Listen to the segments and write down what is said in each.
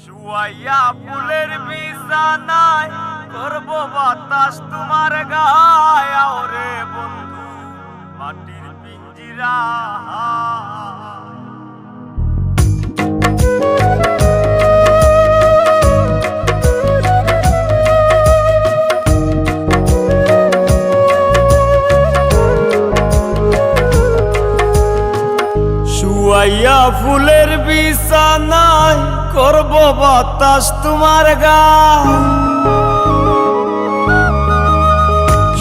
শুয়াইয়া ফুলের বিছানায় করব বাতাস তোমার গায় ওরে বন্ধু মাটির পিঞ্জিরা শুয়াইয়া ফুলের বিছানায় করব বাতাস তোমার গায়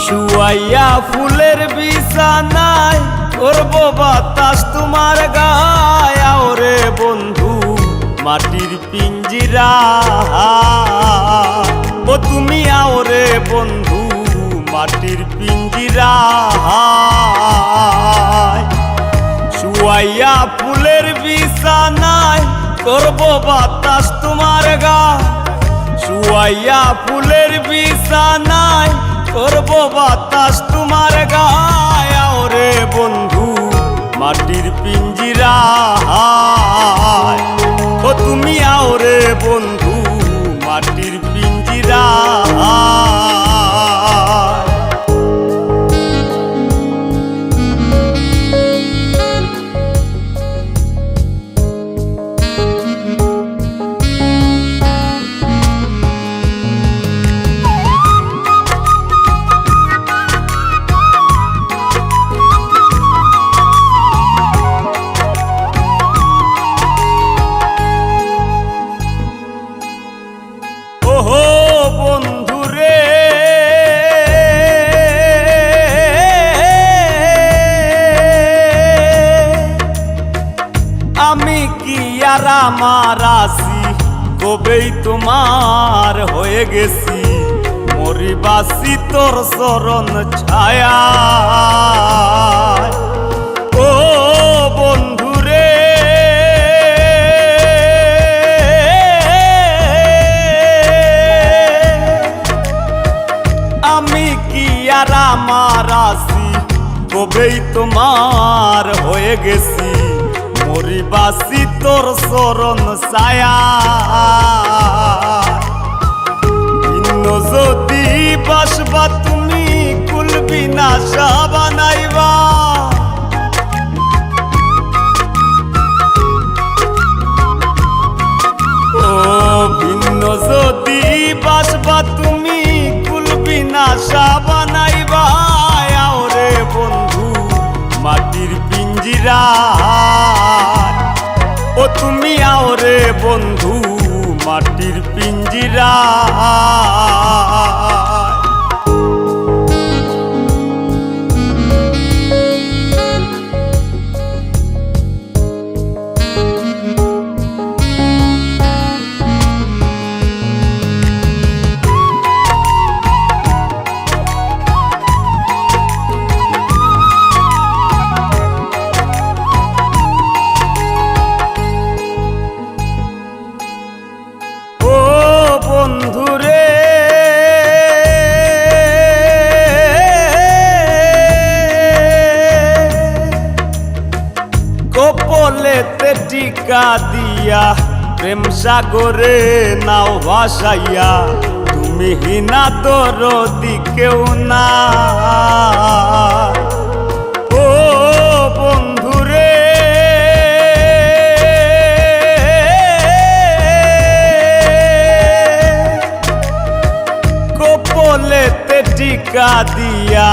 শুয়াইয়া ফুলের বিছানায় করব বাতাস তোমার গায় ওরে বন্ধু মাটির পিঞ্জিরা ও তুমি ওরে বন্ধু মাটির পিঞ্জিরা শুয়াইয়া ফুলের বিছানায় করব বাতাস তোমার গায় শুয়াইয়া ফুলের বিছানায় করব বাতাস তোমার গায় ওরে বন্ধু মাটির পিঞ্জিরা ও তুমি ওরে বন্ধু মাটির পিঞ্জিরা আমি কি আর আমার আসি কবেই তোমার হয়ে গেছি মরিবাসি তোর চরণ ছায়া ও বন্ধুরে আমি কি আর আমার আসি কবেই তোমার হয়ে গেছি মরিবাসি তোর চরণ ছায়া ভিন্ন যদি বাসবা তুমি কুলবি না বানাইবা ও ভিন্ন যদি বাসবা তুমি কুলবি না বানাইবা ওরে বন্ধু মাটির পিঞ্জিরা ও তুমি ওরে বন্ধু মাটির পিঞ্জিরা বন্ধুরে কপলেতে টিকা দিয়া প্রেম সাগরে নাও ভাসাইয়া তুমি হিনা দরদি কেউ না ও বন্ধুরে কপলেতে টিকা দিয়া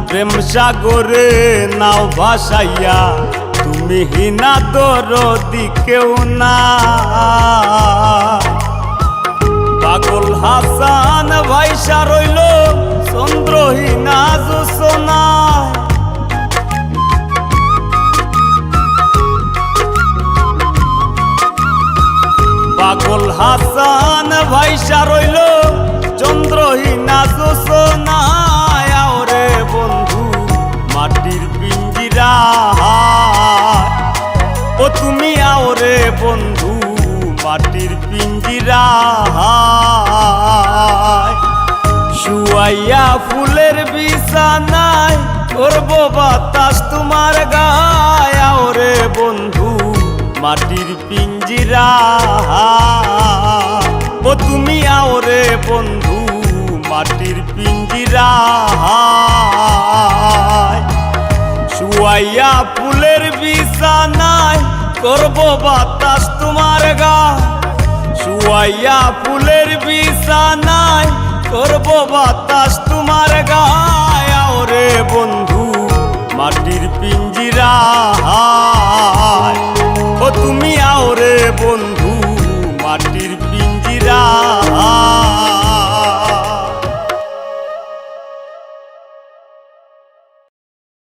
প্রেম সাগরে নাও ভাসাইয়া তুমি হিনা দরদি কেউ না পাগল হাসান ভাইসা রইল চন্দ্রহীনা জোছনা পাগল হাসান ভাইসা রইল চন্দ্রহীনা জোছনা ওরে বন্ধু মাটির পিঞ্জিরা ও তুমি ওরে বন্ধু মাটির পিঞ্জিরা শুয়াইয়া ফুলের বিছানায় করব বাতাস তোমার গায় ওরে বন্ধু মাটির পিঞ্জিরা। আও রে বন্ধু মাটির পিঞ্জিরা শুয়াইয়া ফুলের বিছানায় করব বাতাস তোমার গায় শুয়াইয়া ফুলের বিছানায় করব বাতাস তোমার গায় আও রে বন্ধু মাটির পিঞ্জিরা